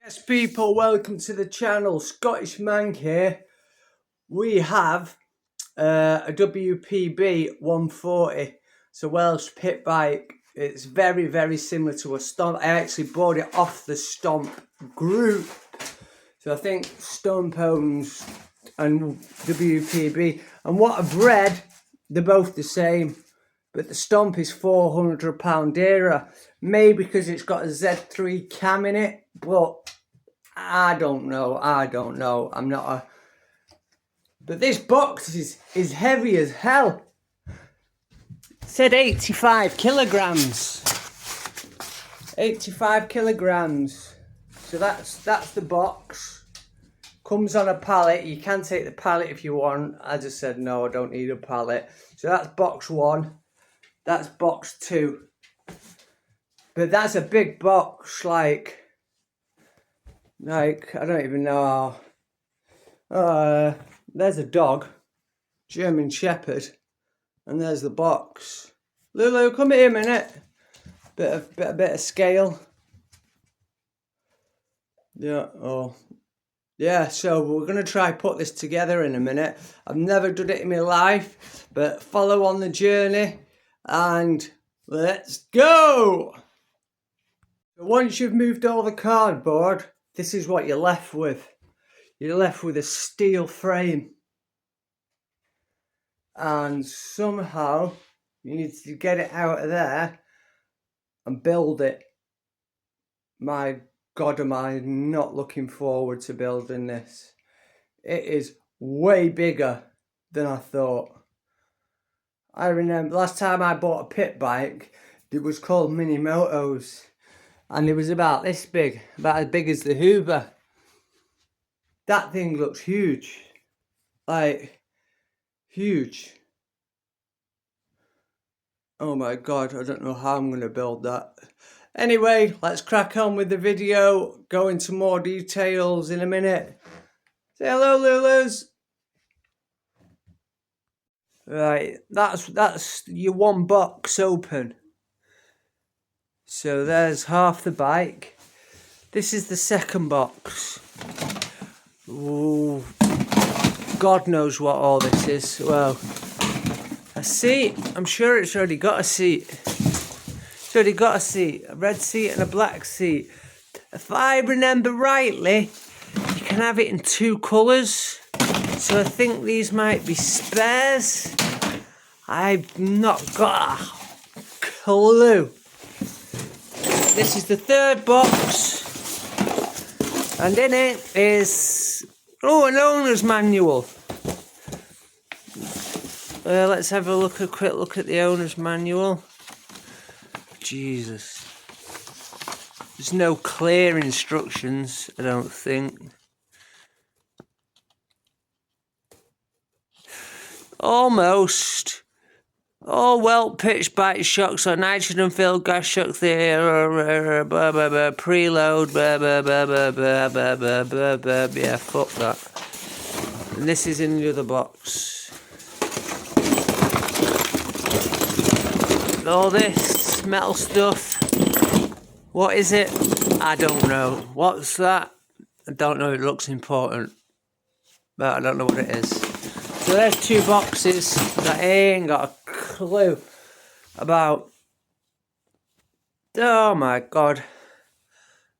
Yes, people, welcome to the channel. Scottish Mank here. We have a WPB 140. It's a Welsh pit bike. It's very, very similar to a Stomp. I actually bought it off the Stomp group. So I think Stomp owns and WPB. And what I've read, they're both the same. But the Stomp is £400 dearer. Maybe because it's got a Z3 cam in it. But I don't know. I'm not a... But this box is heavy as hell. It said 85 kilograms. 85 kilograms. So that's the box. Comes on a pallet. You can take the pallet if you want. I just said no, I don't need a pallet. So that's box one. That's box two. But that's a big box, like I don't even know how. There's a dog, German Shepherd, and there's the box. Lulu, come here a minute. Bit of scale. Yeah. Oh. Yeah. So we're gonna try put this together in a minute. I've never done it in my life, but follow on the journey, and let's go. Once you've moved all the cardboard, this is what you're left with. You're left with a steel frame. And somehow you need to get it out of there and build it. My God, am I not looking forward to building this. It is way bigger than I thought. I remember last time I bought a pit bike, it was called Mini Motos. And it was about this big, about as big as the Hoover. That thing looks huge. Like, huge. Oh my God, I don't know how I'm going to build that. Anyway, let's crack on with the video. Go into more details in a minute. Say hello, Lulus. Right, that's your one box open. So there's half the bike. This is the second box. Ooh, God knows what all this is. Well, a seat. I'm sure it's already got a seat. It's already got a seat. A red seat and a black seat. If I remember rightly, you can have it in two colours. So I think these might be spares. I've not got a clue. This is the third box, and in it is, an owner's manual. Let's have a quick look at the owner's manual. Jesus. There's no clear instructions, I don't think. Almost. All well pitched bike shocks or nitrogen filled gas shock theory, preload, yeah, fuck that. And this is in the other box. All this metal stuff. What is it? I don't know. What's that? I don't know, it looks important, but I don't know what it is. So there's two boxes that I ain't got a clue about. Oh my God.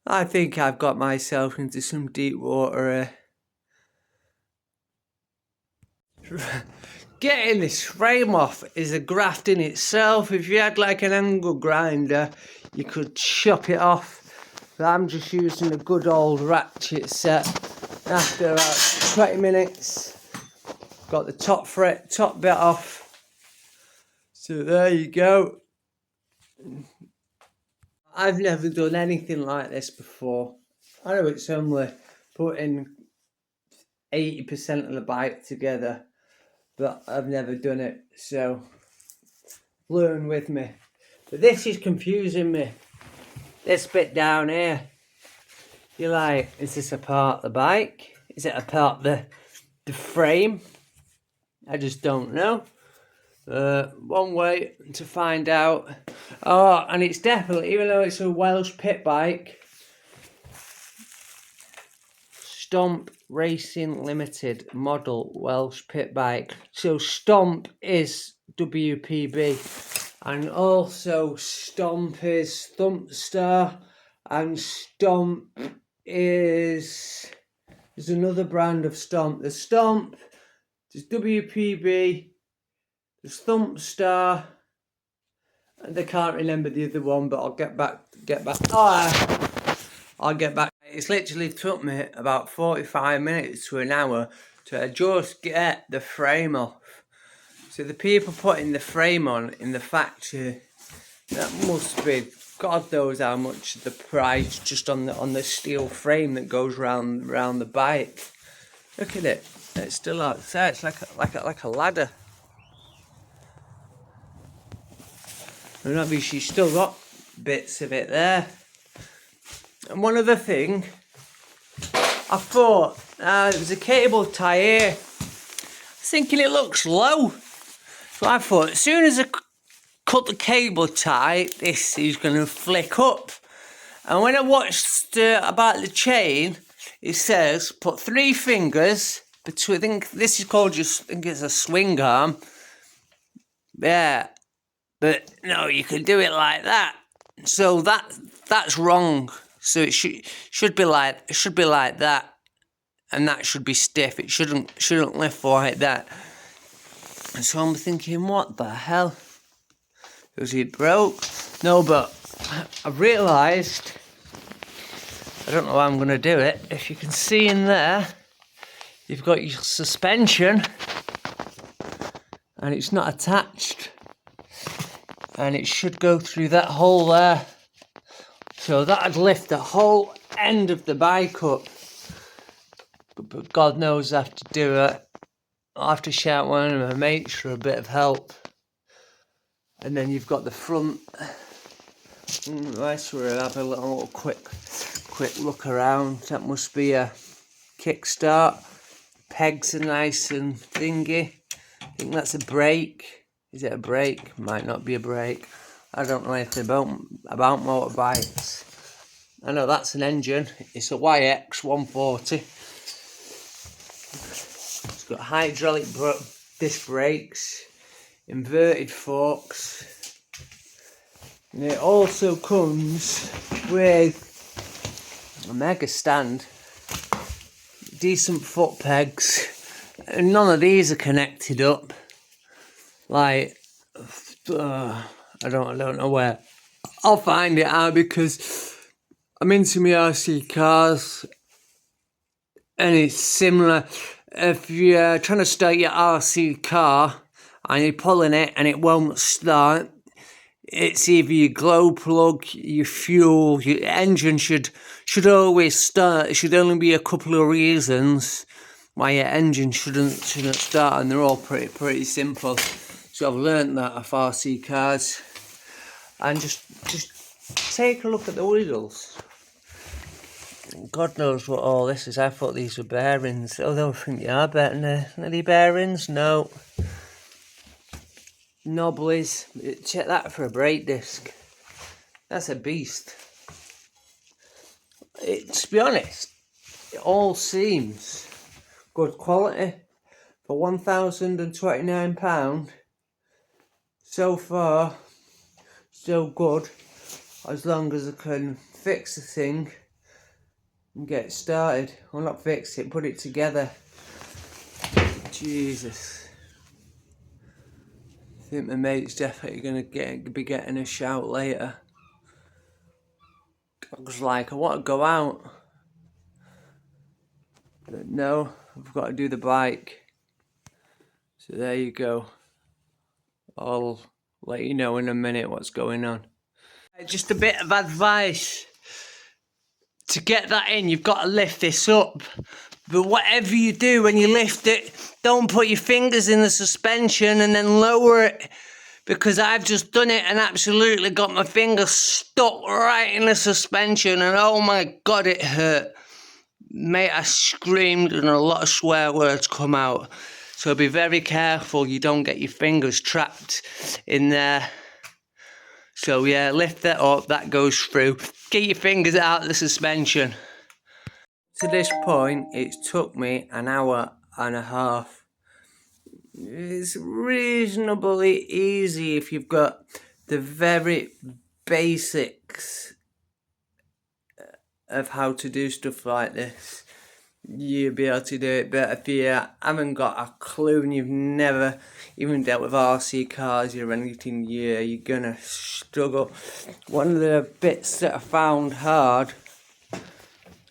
I think I've got myself into some deep water here. Getting this frame off is a graft in itself. If you had like an angle grinder, you could chop it off. But I'm just using a good old ratchet set. After about 20 minutes, got the top bit off. So there you go. I've never done anything like this before. I know it's only putting 80% of the bike together, but I've never done it, so learn with me. But this is confusing me. This bit down here. You're like, is this a part of the bike? Is it a part of the frame? I just don't know. One way to find out. Oh, and it's definitely, even though it's a Welsh pit bike, Stomp Racing Limited model Welsh pit bike. So Stomp is WPB, and also Stomp is Thump Star, and Stomp is... there's another brand of Stomp. There's Stomp, there's WPB, there's Thump Star, and I can't remember the other one, but I'll get back. I'll get back. It's literally took me about 45 minutes to an hour to just get the frame off. So the people putting the frame on in the factory, that must be, God knows how much the price just on the steel frame that goes round the bike. Look at it. It's still out there. It's like a ladder. And obviously you've still got bits of it there. And one other thing, I thought there was a cable tie here. I was thinking it looks low. So I thought as soon as I cut the cable tie, this is going to flick up. And when I watched about the chain, it says put 3 fingers between, I think this is called just, I think it's a swing arm. Yeah. But no, you can do it like that. So that's wrong. So it should be like that, and that should be stiff. It shouldn't lift like that. And so I'm thinking, what the hell? Was it broke? No, but I've realised, I don't know how I'm going to do it. If you can see in there, you've got your suspension, and it's not attached. And it should go through that hole there. So that'd lift the whole end of the bike up. But God knows I have to do it. I'll have to shout one of my mates for a bit of help. And then you've got the front. That's where I'll have a little quick look around. That must be a kickstart. Pegs are nice and thingy. I think that's a brake. Is it a brake? Might not be a brake. I don't know anything about motorbikes. I know that's an engine. It's a YX 140. It's got hydraulic disc brakes, inverted forks. And it also comes with a mega stand, decent foot pegs. And none of these are connected up. Like, I don't know where. I'll find it out because I'm into my RC cars, and it's similar. If you're trying to start your RC car and you're pulling it and it won't start, it's either your glow plug, your fuel, your engine should always start. It should only be a couple of reasons why your engine shouldn't start, and they're all pretty simple. So I've learnt that off RC cars. And just take a look at the wheels. God knows what all this is. I thought these were bearings. Oh, I think they are better. Are they bearings? No. Knobblies. Check that for a brake disc. That's a beast. To be honest, it all seems good quality for £1,029. So far, so good. As long as I can fix the thing and get it started. Well, not fix it, put it together. Jesus. I think my mate's definitely going to be getting a shout later. I was like, I want to go out. But no, I've got to do the bike. So there you go. I'll let you know in a minute what's going on. Just a bit of advice. To get that in, you've got to lift this up. But whatever you do when you lift it, don't put your fingers in the suspension and then lower it. Because I've just done it and absolutely got my fingers stuck right in the suspension, and oh my God, it hurt. Mate, I screamed and a lot of swear words come out. So be very careful you don't get your fingers trapped in there. So yeah, lift that up, that goes through. Get your fingers out of the suspension. to this point, it's took me an hour and a half. It's reasonably easy if you've got the very basics of how to do stuff like this. You'll be able to do it, but if you haven't got a clue and you've never even dealt with RC cars or anything, you're gonna struggle. One of the bits that I found hard,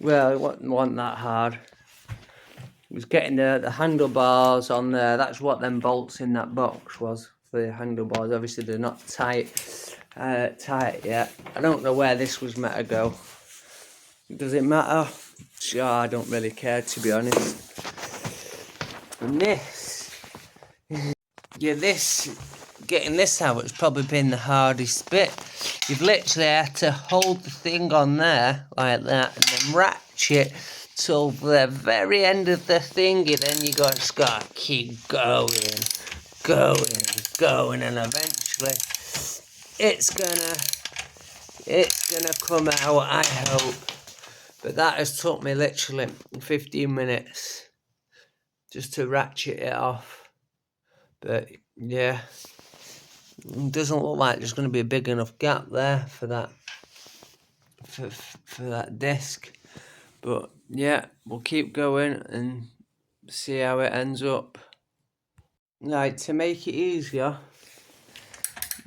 well, it wasn't that hard, was getting the handlebars on there. That's what them bolts in that box was for the handlebars. Obviously they're not tight yet. I don't know where this was meant to go. Does it matter? Sure, I don't really care, to be honest. And this, getting this out has probably been the hardest bit. You've literally had to hold the thing on there like that and then ratchet till the very end of the thingy. Then you just gotta keep going, and eventually it's gonna come out, I hope. But that has took me literally 15 minutes just to ratchet it off. But yeah, it doesn't look like there's going to be a big enough gap there for that for that disc. But yeah, we'll keep going and see how it ends up. Right, to make it easier,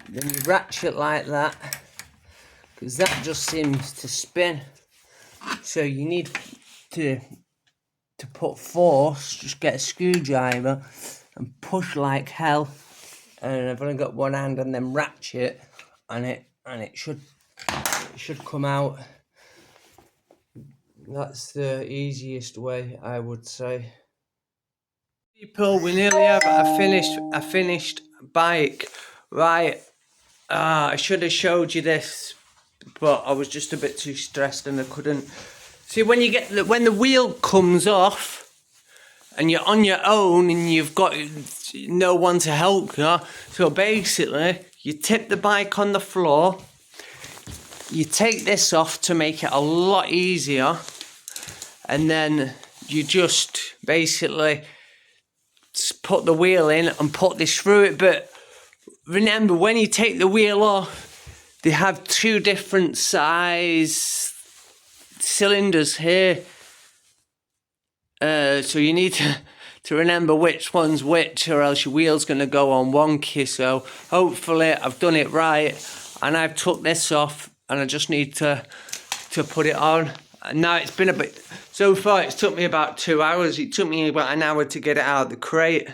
then you ratchet like that, because that just seems to spin. So you need to put force, just get a screwdriver and push like hell. And I've only got one hand and then ratchet, and it should come out. That's the easiest way, I would say. People, we nearly have a finished bike. Right, I should have showed you this, but I was just a bit too stressed and I couldn't. See, when the wheel comes off and you're on your own and you've got no one to help you, so basically you tip the bike on the floor, you take this off to make it a lot easier, and then you just basically put the wheel in and put this through it. But remember, when you take the wheel off, they have two different size cylinders here, so you need to remember which one's which, or else your wheel's going to go on wonky. So hopefully I've done it right, and I've took this off and I just need to put it on. And now it's been a bit, so far it's took me about 2 hours. It took me about an hour to get it out of the crate,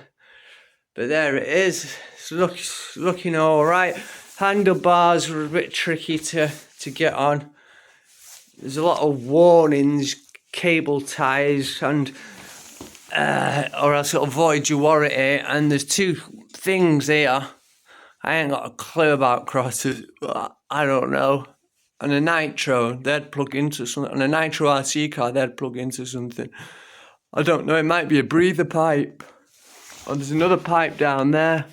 but there it is. It's looking all right. Handlebars are a bit tricky to get on. There's a lot of warnings, cable ties, and or else it'll void your warranty. And there's two things here. I ain't got a clue about crosses. I don't know. And a nitro, they'd plug into something. And a nitro RC car, they'd plug into something. I don't know. It might be a breather pipe. Oh, there's another pipe down there.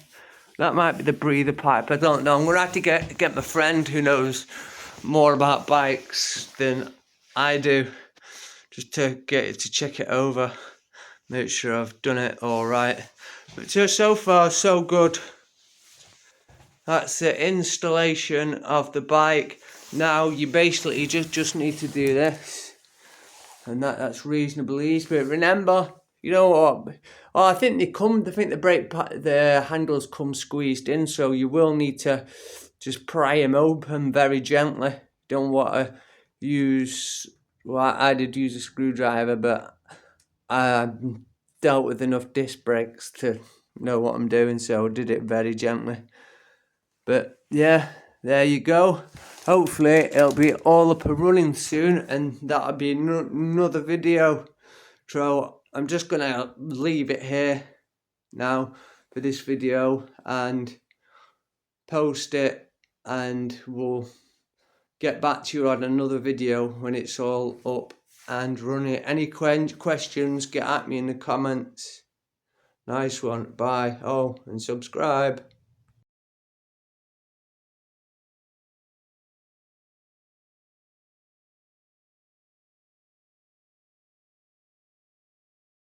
That might be the breather pipe. I don't know. I'm gonna have to get my friend who knows more about bikes than I do, just to get it to check it over, make sure I've done it all right. But so far so good. That's the installation of the bike. Now you basically just need to do this, and that's reasonably easy. But remember, you know what? Oh, I think the handles come squeezed in, so you will need to just pry them open very gently. Don't want to use, well, I did use a screwdriver, but I dealt with enough disc brakes to know what I'm doing, so I did it very gently. But yeah, there you go. Hopefully it'll be all up and running soon, and that'll be another video. So I'm just gonna leave it here now for this video and post it, and we'll get back to you on another video when it's all up and running. Any questions, get at me in the comments. Nice one. Bye. Oh, and subscribe.